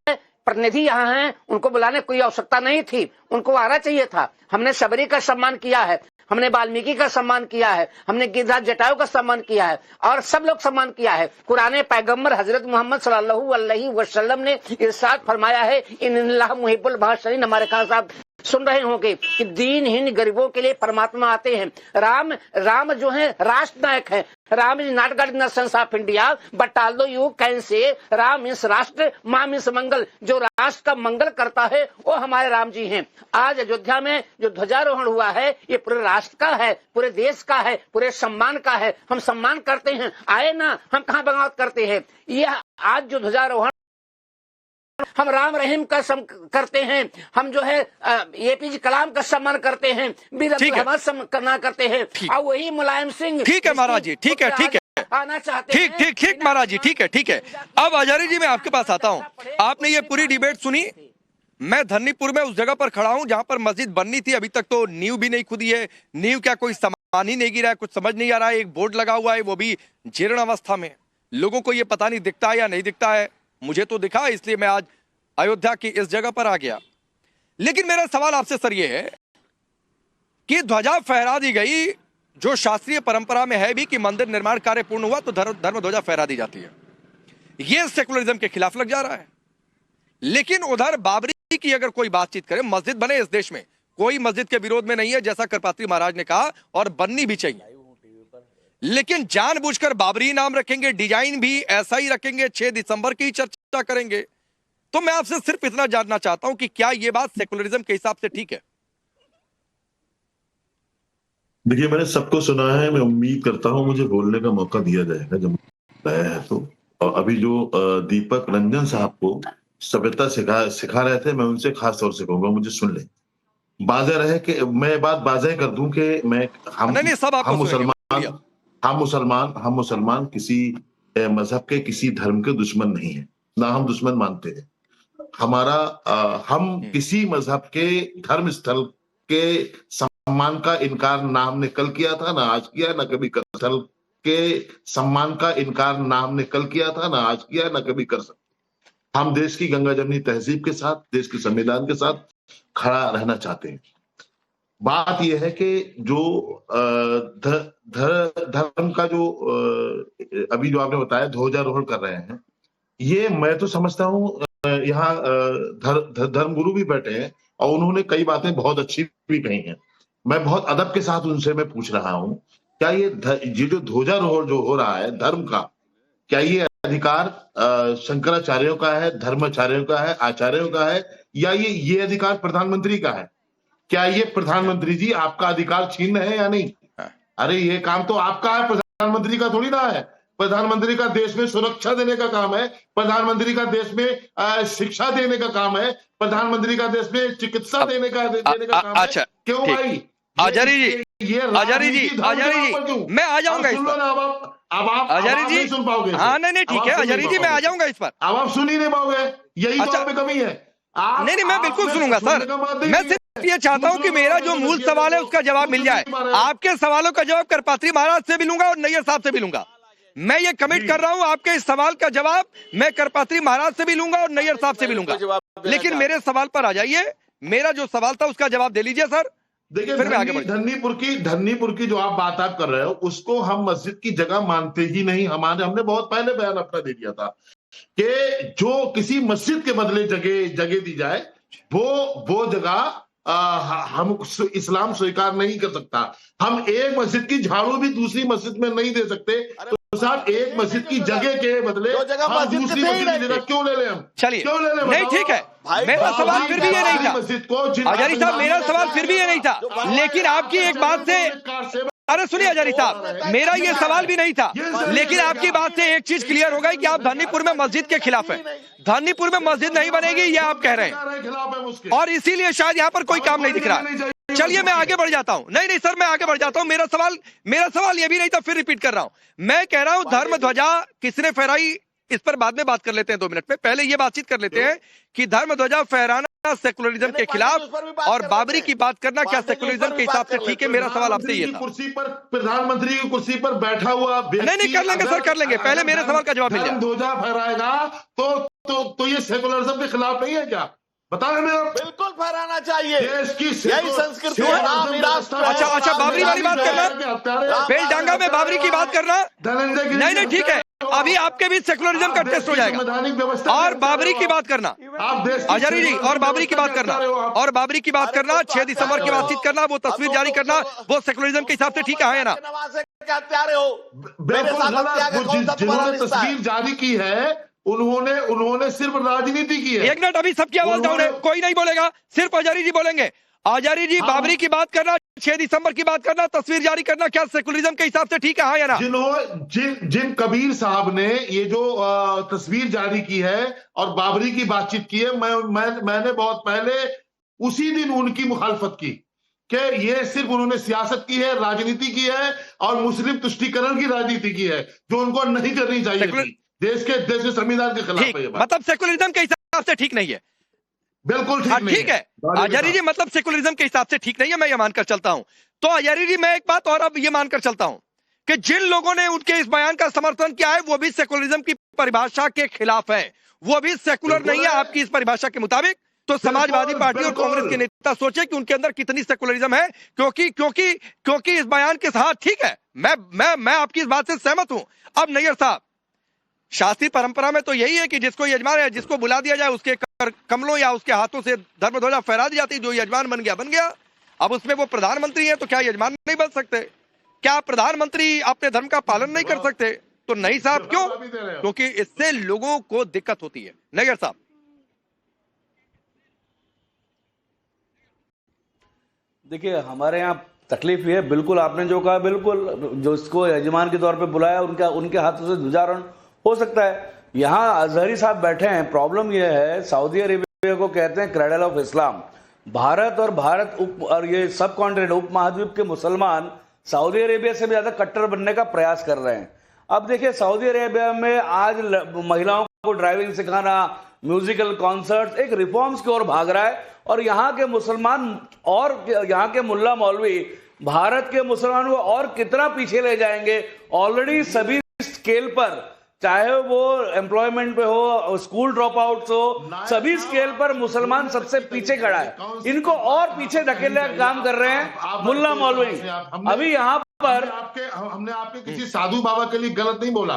प्रतिनिधि यहाँ हैं, उनको बुलाने कोई आवश्यकता नहीं थी, उनको आना चाहिए था। हमने शबरी का सम्मान किया है, हमने वाल्मीकि का सम्मान किया है, हमने गिरिराज जटायु का सम्मान किया है, और सब लोग सम्मान किया है। कुरान पैगंबर हजरत मोहम्मद सल्लल्लाहु अलैहि वसल्लम ने इरशाद फरमाया है, इन्नल्लाह मुहिब्बुल मुहसिनीन। हमारे खान साहब सुन रहे होंगे कि दीनहीन गरीबों के लिए परमात्मा आते हैं। राम जो है राष्ट्र नायक है। Ram is not God in the sense of India, but although you can say Ram इस राष्ट्र, माम इस मंगल। जो राष्ट्र का मंगल करता है वो हमारे राम जी हैं। आज अयोध्या में जो ध्वजारोहण हुआ है, ये पूरे राष्ट्र का है, पूरे देश का है, पूरे सम्मान का है। हम सम्मान करते हैं। आए ना, हम कहाँ बगावत करते हैं। यह आज जो ध्वजारोहण हम राम रहीम का करते हैं, हम जो है एपीजे कलाम का सम्मान करते हैं, वीर अब्दुल हमीद सम्मान करते हैं, और वही मुलायम सिंह। ठीक है महाराज जी, ठीक है आना चाहते हैं। ठीक महाराज जी, ठीक है। अब आचार्य जी मैं आपके पास आता हूँ। आपने ये पूरी डिबेट सुनी। मैं धन्नीपुर में उस जगह पर खड़ा हूँ जहां पर मस्जिद बननी थी। अभी तक तो नींव भी नहीं खुदी है। नींव क्या, कोई सामान ही नहीं गिरा है, कुछ समझ नहीं आ रहा है। एक बोर्ड लगा हुआ है, वो भी जीर्ण अवस्था में। लोगों को ये पता नहीं दिखता है या नहीं दिखता है। मुझे तो दिखा, इसलिए मैं आज अयोध्या की इस जगह पर आ गया। लेकिन मेरा सवाल आपसे सर ये है कि ध्वजा फहरा दी गई, जो शास्त्रीय परंपरा में है भी कि मंदिर निर्माण कार्य पूर्ण हुआ तो धर्म ध्वजा फहरा दी जाती है। यह सेकुलरिज्म के खिलाफ लग जा रहा है। लेकिन उधर बाबरी की अगर कोई बातचीत करे, मस्जिद बने इस देश में, कोई मस्जिद के विरोध में नहीं है, जैसा करपात्री महाराज ने कहा, और बननी भी चाहिए। लेकिन जानबूझकर बाबरी नाम रखेंगे, डिजाइन भी ऐसा ही रखेंगे, 6 दिसंबर की चर्चा करेंगे। तो मैं आपसे सिर्फ इतना जानना चाहता हूं कि क्या यह बात सेकुलरिज्म के हिसाब से ठीक है? देखिए, मैंने सबको सुना है। मैं उम्मीद करता हूं मुझे बोलने का मौका दिया जाएगा जब आया है तो। और अभी जो दीपक रंजन साहब को सभ्यता सिखा रहे थे, मैं उनसे खास तौर से कहूंगा मुझे सुन ले। बाज़े रहे कि मैं बात बाज़े कर दूं कि मैं हम मुसलमान किसी मजहब के, किसी धर्म के दुश्मन नहीं है, ना हम दुश्मन मानते हैं। हम किसी मजहब के धर्म स्थल के सम्मान का इनकार ना हमने कल किया था, ना आज किया, ना कभी कर। स्थल के सम्मान का इनकार ना हमने कल किया था, ना आज किया, ना कभी कर सकते। हम देश की गंगा जमनी तहजीब के साथ, देश के संविधान के साथ खड़ा रहना चाहते हैं। बात यह है कि जो धर्म का जो अभी जो आपने बताया ध्वजारोहण कर रहे हैं, ये मैं तो समझता हूँ यहाँ धर्मगुरु भी बैठे हैं और उन्होंने कई बातें बहुत अच्छी भी कही हैं। मैं बहुत अदब के साथ उनसे मैं पूछ रहा हूँ, क्या ये जो ध्वजारोहण जो हो रहा है धर्म का, क्या ये अधिकार शंकराचार्यों का है, धर्माचार्यों का है, आचार्यों का है, या ये अधिकार प्रधानमंत्री का है? क्या ये प्रधानमंत्री जी आपका अधिकार छीन रहे हैं या नहीं? अरे ये काम तो आपका है, प्रधानमंत्री का थोड़ी ना है। प्रधानमंत्री का देश में सुरक्षा देने का काम है, प्रधानमंत्री का देश में शिक्षा देने का काम है, प्रधानमंत्री का देश में चिकित्सा देने का काम है। क्यों भाई? आचार्य जी, मैं आ जाऊंगा इस पर। अब आप आचार्य जी सुन पाओगे? हाँ नहीं ठीक है आचार्य जी, मैं आ जाऊंगा इस पर। अब आप सुन ही नहीं पाओगे, यही तो आप में कमी है। नहीं मैं बिल्कुल सुनूंगा सर। मैं सिर्फ ये चाहता हूं कि मेरा जो मूल सवाल है उसका जवाब मिल जाए। आपके सवालों का जवाब करपात्री महाराज से भी लूंगा और नैयर साहब से भी लूंगा। मैं ये कमिट कर रहा हूं, आपके इस सवाल का जवाब मैं करपात्री महाराज से भी लूंगा और नैयर साहब से भी लूंगा, लेकिन मेरे सवाल पर आ जाइए। मेरा जो सवाल था उसका जवाब दे लीजिए सर। देखिए, फिर मैं आगे बढ़ धन्नीपुर की जो आप बात कर रहे हो उसको हम मस्जिद की जगह मानते ही नहीं। हमने बहुत पहले बयान अपना दे दिया था कि जो किसी मस्जिद के बदले जगह दी जाए वो जगह हम इस्लाम स्वीकार नहीं कर सकता। हम एक मस्जिद की झाड़ू भी दूसरी मस्जिद में नहीं दे सकते। तो साहब, एक मस्जिद की जगह के बदले हम दूसरी मस्जिद की जगह क्यों ले लें? हम चलिए, क्यों ले लें? नहीं, ठीक है, मेरा सवाल फिर भी ये नहीं था मस्जिद को। हजारी साहब, मेरा सवाल फिर भी ये नहीं था, लेकिन आपकी एक बात से, अरे सुनिए हजारी साहब, मेरा ये सवाल भी नहीं था, लेकिन आपकी बात से एक चीज क्लियर हो गई कि आप धन्नीपुर में मस्जिद के खिलाफ हैं। धन्नीपुर में मस्जिद नहीं बनेगी ये आप कह रहे हैं, और इसीलिए शायद यहाँ पर कोई काम नहीं दिख रहा। चलिए मैं आगे बढ़ जाता हूँ। नहीं सर, मैं आगे बढ़ जाता हूँ। मेरा सवाल ये भी नहीं था, फिर रिपीट कर रहा हूँ। मैं कह रहा हूँ धर्म ध्वजा किसने फहराई, इस पर बाद में बात कर लेते हैं 2 मिनट में। पहले ये बातचीत कर लेते हैं कि धर्म ध्वजा फहराना सेकुलरिज्म के खिलाफ और बाबरी की बात करना क्या सेकुलरिज्म के हिसाब से ठीक है? मेरा सवाल आपसे ये था। कुर्सी पर, प्रधानमंत्री की कुर्सी पर बैठा हुआ नहीं कर लेंगे सर, कर लेंगे। पहले मेरे सवाल का जवाब मिल जाए। ध्वजा फहराएगा तो ये सेकुलरिज्म के खिलाफ नहीं है क्या? बताएं हमें। बिल्कुल फहराना चाहिए, देश की यही संस्कृति है। अच्छा, बाबरी वाली बात करना, बेलडांगा में बाबरी की बात करना, नहीं ठीक है। अभी आपके बीच सेकुलरिज्म का टेस्ट हो जाएगा। और बाबरी की बात करना, हजारी जी, और बाबरी की बात करना, 6 दिसंबर की बातचीत करना, वो तस्वीर जारी करना, वो सेकुलरिज्म के हिसाब से ठीक है ना? जिन्होंने तस्वीर जारी की है उन्होंने सिर्फ राजनीति की है। एक मिनट, अभी सबकी आवाज डाउन है, कोई नहीं बोलेगा, सिर्फ हजारी जी बोलेंगे। हजारी जी, बाबरी की बात करना, 6 दिसंबर की बात करना, तस्वीर जारी करना, क्या सेकुलरिज्म के हिसाब से ठीक है, हाँ या ना? जिन कबीर साहब ने ये जो तस्वीर जारी की है और बाबरी की बातचीत की है, मैंने बहुत पहले उसी दिन उनकी मुखालफत की कि ये सिर्फ उन्होंने सियासत की है, राजनीति की है और मुस्लिम तुष्टीकरण की राजनीति की है, जो उनको नहीं करनी चाहिए थी। देश के संविधान के खिलाफ है। मतलब सेकुलरिज्म के हिसाब से ठीक नहीं है। बिल्कुल ठीक है हजारी जी, मतलब सेकुलरिज्म के हिसाब से ठीक नहीं है, मैं ये मानकर चलता हूं। तो हजारी जी, मैं एक बात और अब ये मानकर चलता हूं कि जिन लोगों ने उनके इस बयान का समर्थन किया है वो भी सेकुलरिज्म की परिभाषा के खिलाफ है, वो भी सेकुलर नहीं है आपकी इस परिभाषा के मुताबिक। तो समाजवादी पार्टी और कांग्रेस के नेता सोचे कि उनके अंदर कितनी सेकुलरिज्म है, क्योंकि इस बयान के साथ ठीक है, मैं आपकी इस बात से सहमत हूं। अब नैयर साहब, शास्त्रीय परंपरा में तो यही है कि जिसको यजमान है, जिसको बुला दिया जाए, उसके कमलों या उसके हाथों से धर्म ध्वजा फहरा दी जाती, जो यजमान बन गया। अब उसमें वो प्रधानमंत्री है, तो क्या यजमान नहीं बन सकते? क्या प्रधानमंत्री अपने धर्म का पालन नहीं कर सकते? तो नहीं साहब, क्यों? क्योंकि इससे लोगों को दिक्कत होती है। नैयर साहब, देखिए, हमारे यहाँ तकलीफ ये है, बिल्कुल आपने जो कहा, बिल्कुल जो इसको यजमान के तौर पे बुलाया उनके हाथों से ध्वजारोहण हो सकता है। यहाँ अजहरी साहब बैठे हैं, प्रॉब्लम यह है, सऊदी अरेबिया को कहते हैं क्रेडल ऑफ इस्लाम। भारत और ये सब कॉन्टिनेंट उपमहाद्वीप के मुसलमान सऊदी अरेबिया से भी ज्यादा कट्टर बनने का प्रयास कर रहे हैं। अब देखिए, सऊदी अरेबिया में आज महिलाओं को ड्राइविंग सिखाना, म्यूजिकल कॉन्सर्ट, एक रिफॉर्म्स की ओर भाग रहा है, और यहाँ के मुसलमान और यहाँ के मुल्ला मौलवी भारत के मुसलमानों को और कितना पीछे ले जाएंगे। ऑलरेडी सभी स्केल पर, चाहे वो एम्प्लॉयमेंट पे हो, स्कूल ड्रॉप आउट हो, सभी स्केल पर मुसलमान सबसे पीछे खड़ा है। इनको और पीछे धकेलने का काम कर रहे हैं मुल्ला मौलवी। अभी यहाँ पर हमने आपके किसी साधु बाबा के लिए गलत नहीं बोला।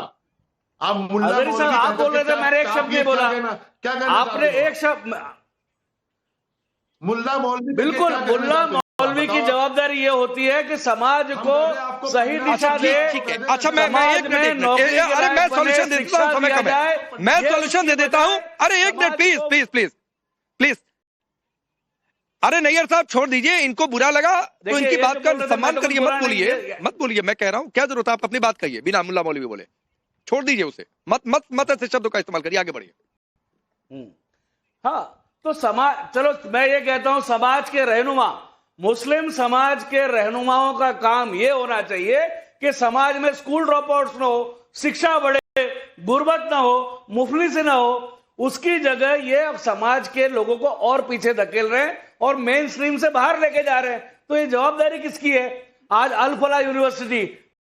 आप मुल्ला मौलवी आप बोल रहे थे, मैंने एक शब्द नहीं बोला। क्या आपने एक शब्द, मुल्ला मौलवी, बिल्कुल मुल्ला मौलवी की जवाबदारी ये होती है कि समाज को सही दिशा दे। अच्छा, मैं सॉल्यूशन दे देता हूं, समय कम है, मैं सॉल्यूशन दे देता हूं। अरे एक मिनट, प्लीज। अरे नैयर साहब, छोड़ दीजिए, इनको बुरा लगा तो इनकी बात का सम्मान करिए, मत बोलिए। मैं कह रहा हूं, क्या जरूरत है, आप अपनी बात कहिए बिना मुल्ला मौलवी बोले। छोड़ दीजिए उसे, मत ऐसे शब्दों का इस्तेमाल करिए, आगे बढ़िए। हाँ, तो समाज, चलो मैं ये कहता हूं, समाज के रहनुमा, मुस्लिम समाज के रहनुमाओं का काम यह होना चाहिए कि समाज में स्कूल ड्रॉप आउट्स न हो, शिक्षा बढ़े, गुर्बत ना हो, मुफलिसी ना हो। उसकी जगह ये समाज के लोगों को और पीछे धकेल रहे हैं और मेन स्ट्रीम से बाहर लेके जा रहे हैं। तो ये जवाबदारी किसकी है? आज अल फला यूनिवर्सिटी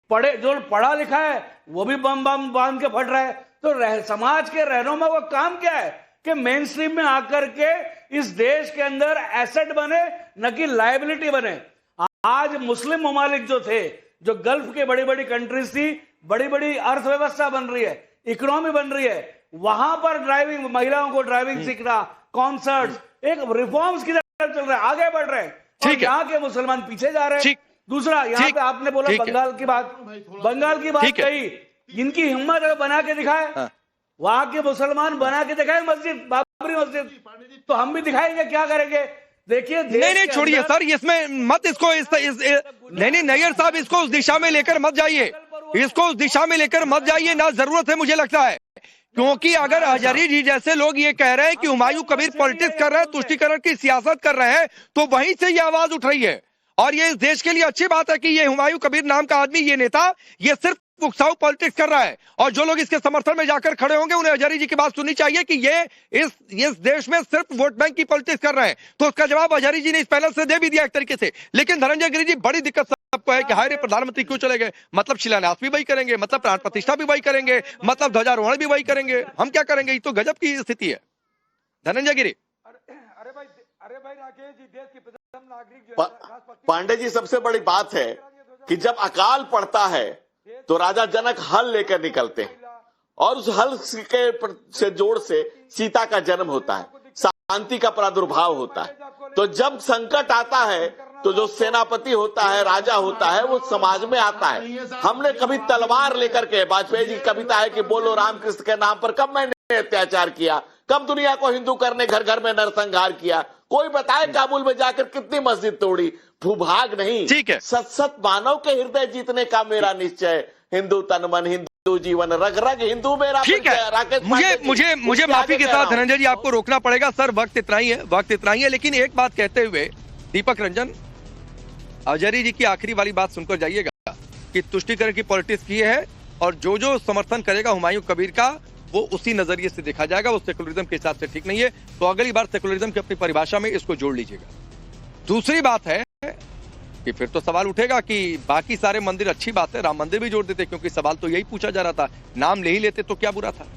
जो पढ़ा लिखा है वो भी बम बम बांध के फट रहा है। तो समाज के रहनुमा का काम क्या है कि मेन स्ट्रीम में आकर के इस देश के अंदर एसेट बने, न कि लायबिलिटी बने। आज मुस्लिम ममालिक जो थे, जो गल्फ के बड़ी बड़ी कंट्रीज थी, बड़ी बड़ी अर्थव्यवस्था बन रही है, इकोनॉमी बन रही है, वहां पर ड्राइविंग, महिलाओं को ड्राइविंग सीखना, कॉन्सर्ट्स, एक रिफॉर्म्स की तरफ चल रहे हैं, आगे बढ़ रहे हैं। और यहाँ के मुसलमान पीछे जा रहे हैं। दूसरा, यहाँ पे आपने बोला बंगाल की बात कही, इनकी हिम्मत है बना के दिखाए, वहां के मुसलमान बना के दिखाए मस्जिद, बाबरी मस्जिद, तो हम भी दिखाएंगे, क्या करेंगे। देखिए नहीं छोड़िए सर, इसमें मत इसको नहीं नैयर साहब, इसको उस दिशा में लेकर मत जाइए, इसको उस दिशा में लेकर मत जाइए, ना जरूरत है मुझे लगता है। क्योंकि अगर हजारी जी जैसे लोग ये कह रहे हैं कि हुमायूं कबीर पॉलिटिक्स कर रहे हैं, तुष्टीकरण की सियासत कर रहे हैं, तो वहीं से ये आवाज उठ रही है। और ये इस देश के लिए अच्छी बात है कि ये हुमायूं कबीर नाम का आदमी, ये नेता, ये सिर्फ उकसाऊ पॉलिटिक्स कर रहा है। और जो लोग इसके समर्थन में जाकर खड़े होंगे, उन्हें हजारी जी की बात सुननी चाहिए कि ये इस देश में सिर्फ वोट बैंक की पॉलिटिक्स कर रहे हैं। तो उसका जवाब हजारी जी ने इस पैनल से दे भी दिया एक तरीके से। लेकिन धनंजय गिरि जी, बड़ी दिक्कत सबको है कि हाय रे प्रधानमंत्री क्यों चले गए, मतलब शिलान्यास भी वही करेंगे, मतलब प्राण प्रतिष्ठा भी वही करेंगे, मतलब ध्वजारोहण भी वही करेंगे, हम क्या करेंगे। ये तो गजब की स्थिति है धनंजय गिरि। अरे भाई राकेश जी, देश के प्रथम नागरिक पांडे जी, सबसे बड़ी बात है कि जब अकाल पड़ता है तो राजा जनक हल लेकर निकलते हैं, और उस हल के से जोड़ से सीता का जन्म होता है, शांति का प्रादुर्भाव होता है। तो जब संकट आता है तो जो सेनापति होता है, राजा होता है, वो समाज में आता है। हमने कभी तलवार लेकर के, वाजपेयी जी की कविता है कि बोलो रामकृष्ण के नाम पर कब मैंने अत्याचार किया, कब दुनिया को हिंदू करने घर घर में नरसंहार किया। कोई बताए काबुल में जाकर कितनी मस्जिद तोड़ी। भूभाग नहीं, ठीक है, सत मानव के हृदय जीतने का मेरा निश्चय, हिंदू तन मन, हिंदू जीवन, रग रग हिंदू मेरा। ठीक है, मुझे माफी के साथ धनंजय जी आपको रोकना पड़ेगा सर, वक्त इतना ही है। लेकिन एक बात कहते हुए दीपक रंजन, हजारी जी की आखिरी वाली बात सुनकर जाइएगा कि तुष्टीकरण की पॉलिटिक्स की है, और जो समर्थन करेगा हुमायूं कबीर का, वो उसी नजरिए से देखा जाएगा, वो सेकुलरिज्म के हिसाब से ठीक नहीं है। तो अगली बार सेकुलरिज्म की अपनी परिभाषा में इसको जोड़ लीजिएगा। दूसरी बात है कि फिर तो सवाल उठेगा कि बाकी सारे मंदिर अच्छी बात है, राम मंदिर भी जोड़ देते, क्योंकि सवाल तो यही पूछा जा रहा था, नाम ले ही लेते तो क्या बुरा था।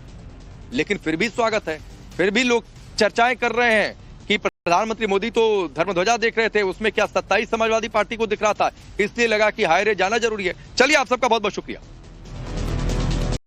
लेकिन फिर भी स्वागत है, फिर भी लोग चर्चाएं कर रहे हैं कि प्रधानमंत्री मोदी तो धर्मध्वजा देख रहे थे, उसमें क्या 27 समाजवादी पार्टी को दिख रहा था, इसलिए लगा कि हाय रे जाना जरूरी है। चलिए, आप सबका बहुत बहुत शुक्रिया।